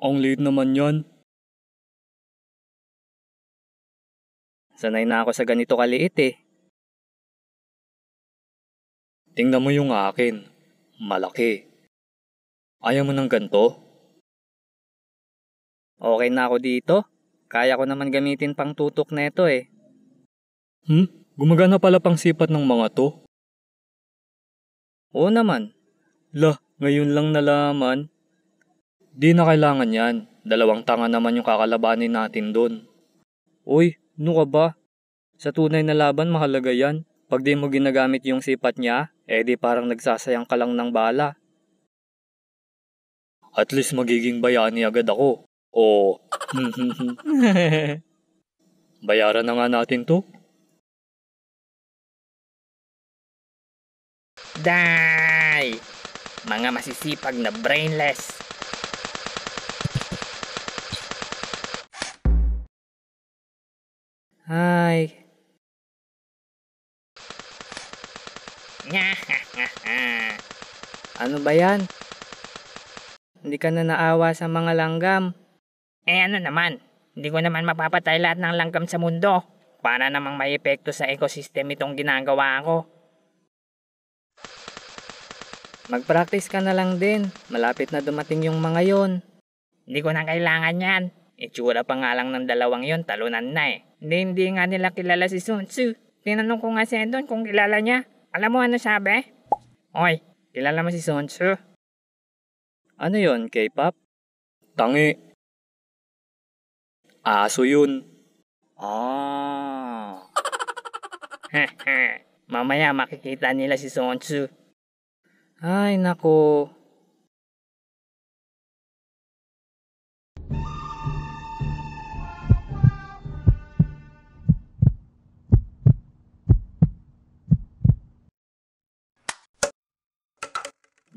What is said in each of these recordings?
Ang liit naman yan. Sanay na ako sa ganito kaliit eh. Tingnan mo yung akin. Malaki. Ayaw mo ng ganito? Okay na ako dito. Kaya ko naman gamitin pang tutok neto eh. Gumagana pala pang sipat ng mga to. Oo naman. Ngayon lang nalaman. Di na kailangan yan. 2 tanga naman yung kakalabanin natin dun. Uy, ano ka ba? Sa tunay na laban mahalaga yan. Pag di mo ginagamit yung sipat niya, di parang nagsasayang ka lang ng bala. At least magiging bayani agad ako. O, bayaran na nga natin to. Die! Mga masisipag na brainless. Ay, ano ba yan? Hindi ka na naawa sa mga langgam. Ano naman, hindi ko naman mapapatay lahat ng langgam sa mundo. Para namang may epekto sa ecosystem itong ginagawa ko. Mag-practice ka na lang din. Malapit na dumating yung mga yon. Hindi ko na kailangan yan. Itsura pa nga lang ng 2 yon, talunan na eh. Hindi nga nila kilala si Sun Tzu. Tinanong ko nga si Endon kung kilala niya. Alam mo ano sabi? Oy, kilala mo si Sun Tzu? Ano yon, K-pop? Tangi. Aso yun. Mamaya makikita nila si Sun Tzu. Ay, nako.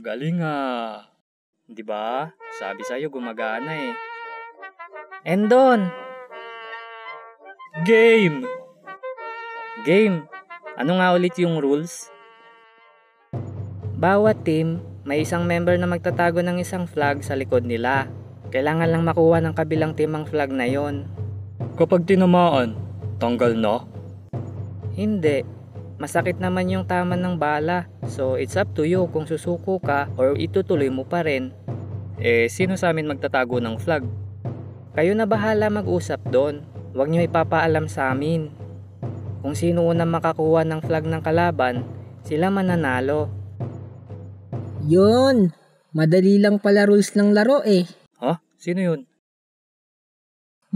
Galing ah. Di ba? Sabi sa'yo gumagana eh. Endon! Game! Ano nga ulit yung rules? Bawat team, may isang member na magtatago ng isang flag sa likod nila. Kailangan lang makuha ng kabilang team ang flag na yon. Kapag tinamaan, tanggal na? Hindi. Masakit naman yung tama ng bala. So it's up to you kung susuko ka or itutuloy mo pa rin. Sino sa amin magtatago ng flag? Kayo na bahala mag-usap doon. Huwag nyo ipapaalam sa amin. Kung sino unang makakuha ng flag ng kalaban, sila mananalo. Yun! Madali lang pala rules ng laro eh. Ha? Sino yun?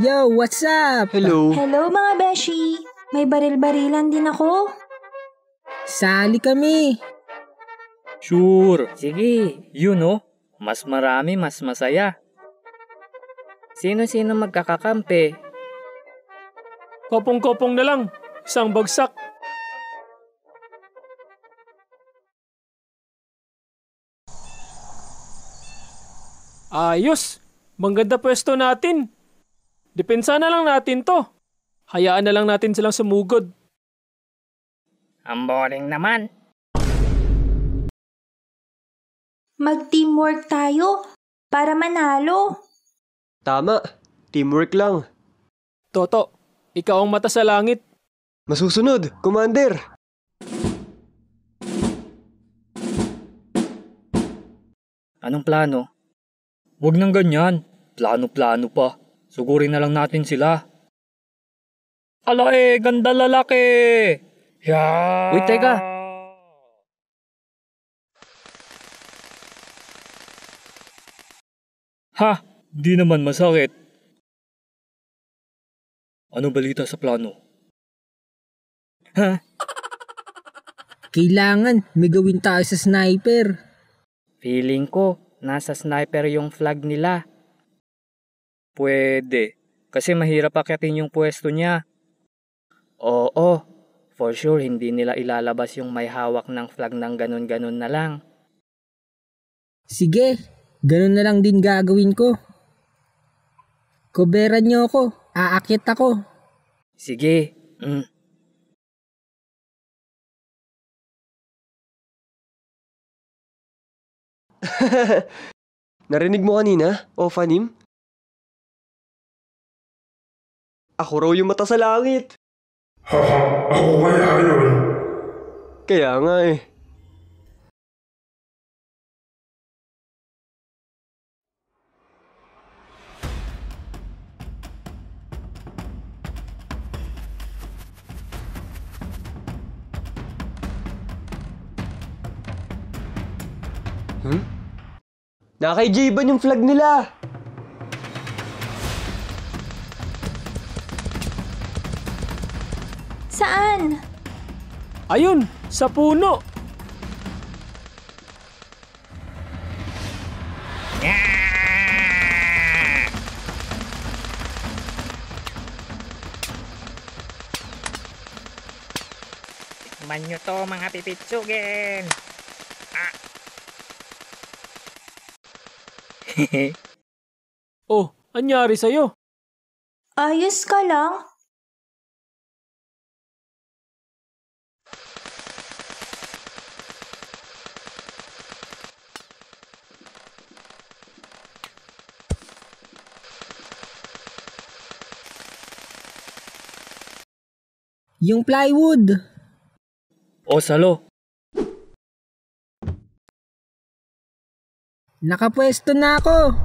Yo, what's up? Hello Mga beshi! May baril-barilan din ako. Sali kami. Sure. Sige, yun oh. Mas marami, mas masaya. Sino-sino magkakakampi? Kopong-kopong na lang. Isang bagsak. Ayos! Mangganda pwesto natin. Depensa na lang natin to. Hayaan na lang natin silang sumugod. Ang boring naman. Mag-teamwork tayo para manalo. Tama, teamwork lang. Toto, ikaw ang mata sa langit. Masusunod, Commander! Anong plano? Huwag nang ganyan. Plano-plano pa. Sugurin na lang natin sila. Ala ganda lalaki! Yeah. Uy, teka! Ha! Di naman masakit. Ano balita sa plano? Ha? Kailangan may gawin tayo sa sniper. Feeling ko, nasa sniper yung flag nila. Pwede, kasi mahirap akyatin yung pwesto niya. Oo, for sure hindi nila ilalabas yung may hawak ng flag ng ganun-ganun na lang. Sige, ganun na lang din gagawin ko. Koberan niyo ako, aakyat ako. Sige, Narinig mo kanina, Ophanim? Ako raw yung mata sa langit. Ako kaya yun. Kaya nga eh. Nakay J-Ban yung flag nila. Saan? Ayun, sa puno. Tikman nyo to mga pipitsugin. Oh, anyari sa'yo? Ayos ka lang? Yung plywood. O salo, Nakapwesto na ako.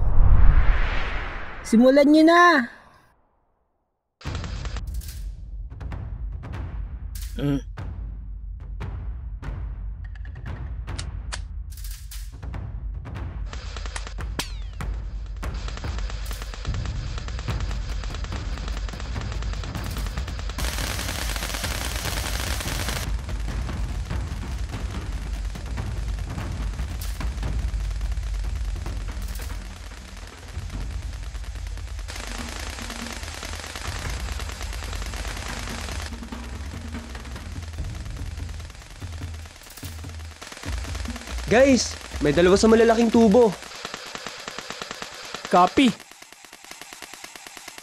Simulan nyo na. mm, Guys, may dalawa sa malalaking tubo. Copy.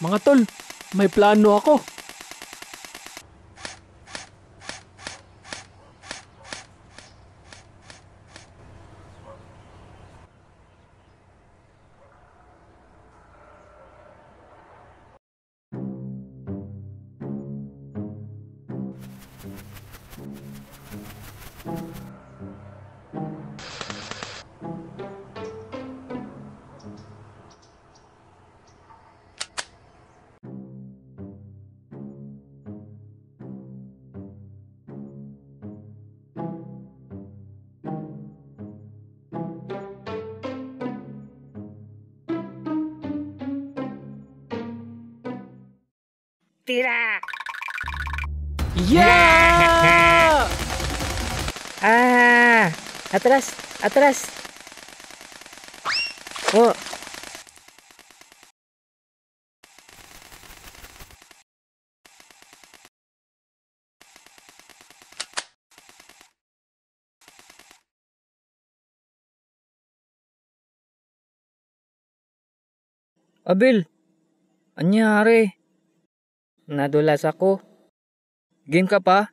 Mga tol, may plano ako. Tira! Yeah! Atras! Atras! Oh, Abel, anyari? Nadulas ako. Game ka pa?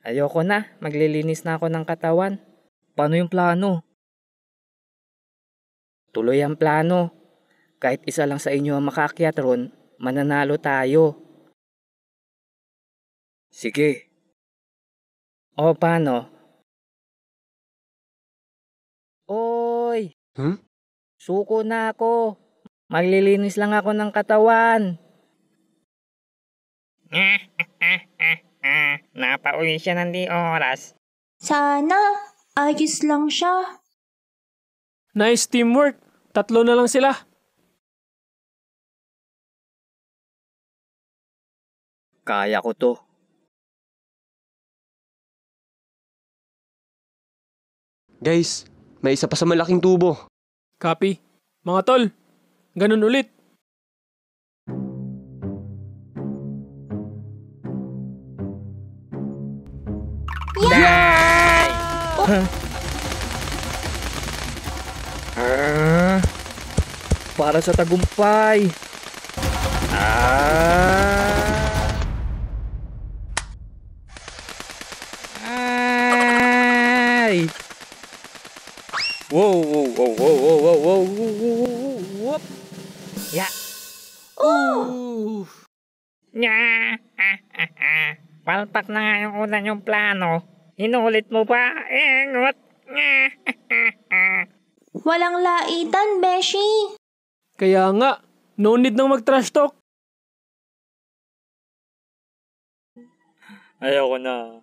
Ayoko na, maglilinis na ako ng katawan. Paano yung plano? Tuloy ang plano. Kahit isa lang sa inyo ang makaakyat ron, mananalo tayo. Sige. O paano? Oy! Suko na ako. Maglilinis lang ako ng katawan. Napauwi siya ng di oras. Sana. Ayos lang siya. Nice teamwork. 3 na lang sila. kaya ko to. Guys, may isa pa sa malaking tubo. Copy. Mga tol, ganun ulit. Para sa tagumpay. Ay! Wow, wow, wow, wow, wow, wow, wow, wow, wow. Ya! Ooh. Nya! Palpak na nga yung una yung plano. Inulit mo pa, engot. Walang laitan, Beshi. Kaya nga, no need nang mag-trash talk. Ayoko na.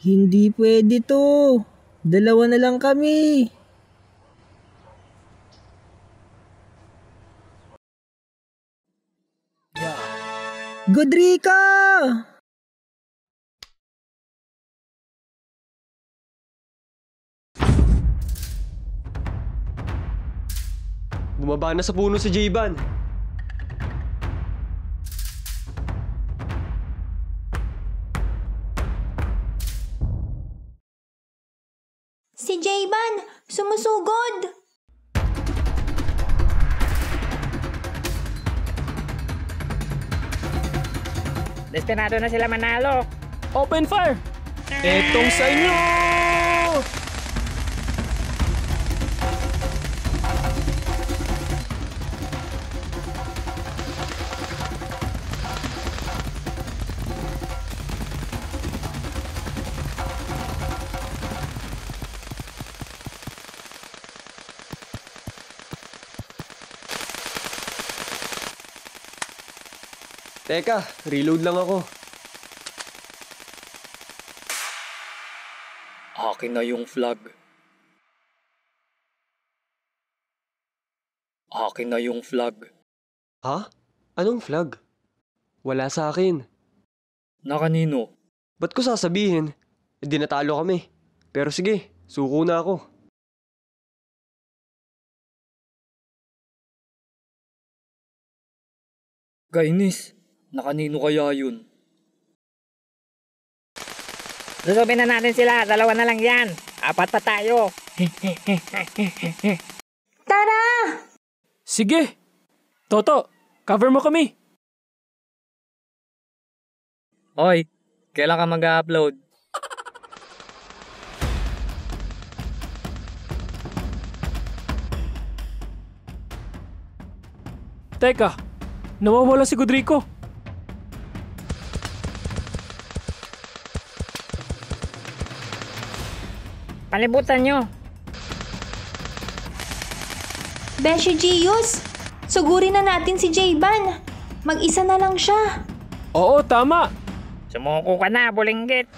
Hindi pwede to. Dalawa na lang kami. Godrica! Bumaba na sa puno si J-Ban. Si Jayban, sumusugod. Destinado na sila manalo. Open fire! Etong sa inyo! Teka, reload lang ako. Akin na yung flag. Akin na yung flag. Ha? Anong flag? Wala sa akin. Na kanino? Ba't ko sasabihin? Di natalo kami. Pero sige, suko na ako. Kainis. Na kanino kaya yun? Lusubin na natin sila. Dalawa na lang yan. Apat pa tayo. Tara! Sige! Toto, cover mo kami. Oy, kailan ka mag-upload? Teka, nawawala si Godrico. Palibutan nyo. Beshi Gius, sugurin na natin si Jayban. Mag-isa na lang siya. Oo, tama. Sumuko ka na, bulinggit.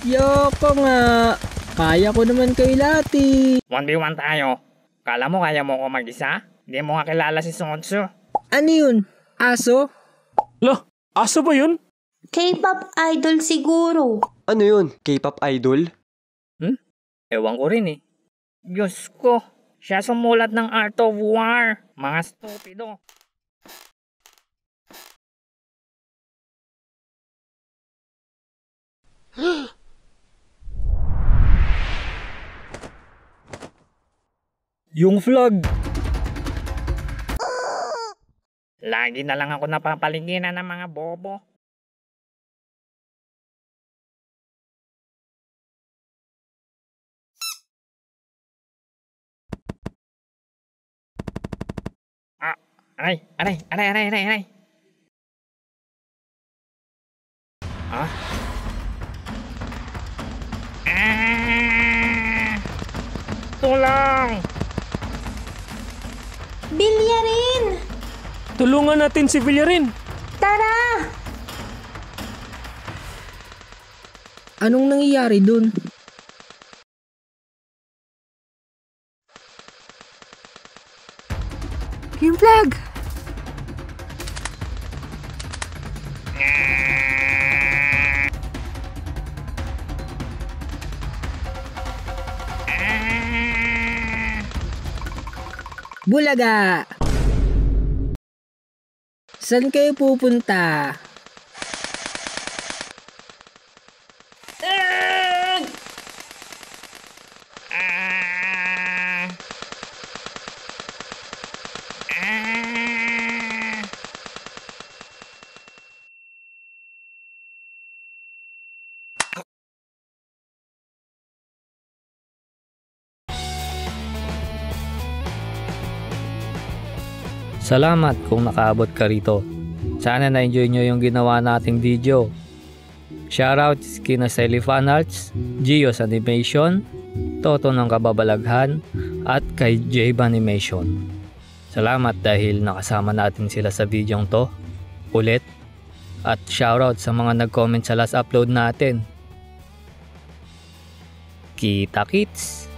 Yoko nga. Kaya ko naman kay Lati. 1v1 tayo. Kala mo kaya mo ko mag-isa? Hindi mo nga kilala si Sonsu. Ano yun? Aso? Lo, aso ba yun? K-pop idol siguro. Ano yun? K-pop idol? Ewan ko rin eh. Diyos ko, siya sumulat ng Art of War. Mga stupido. Yung flag! Lagi na lang ako napapaligiran ng mga bobo. Aray. Ah? Tulong! Bilyarin! Tulungan natin si Villarin. Tara! Anong nangyayari dun? Yung flag! Bulaga! Saan kayo pupunta? Salamat kung nakaabot ka rito. Sana na-enjoy nyo yung ginawa nating video. Shoutout kina Selly Fan Arts, Gios Animation, Toto ng Kababalaghan, at kay Jayba Animation. Salamat dahil nakasama natin sila sa videong to. Ulit. At shoutout sa mga nag-comment sa last upload natin. Kita kits!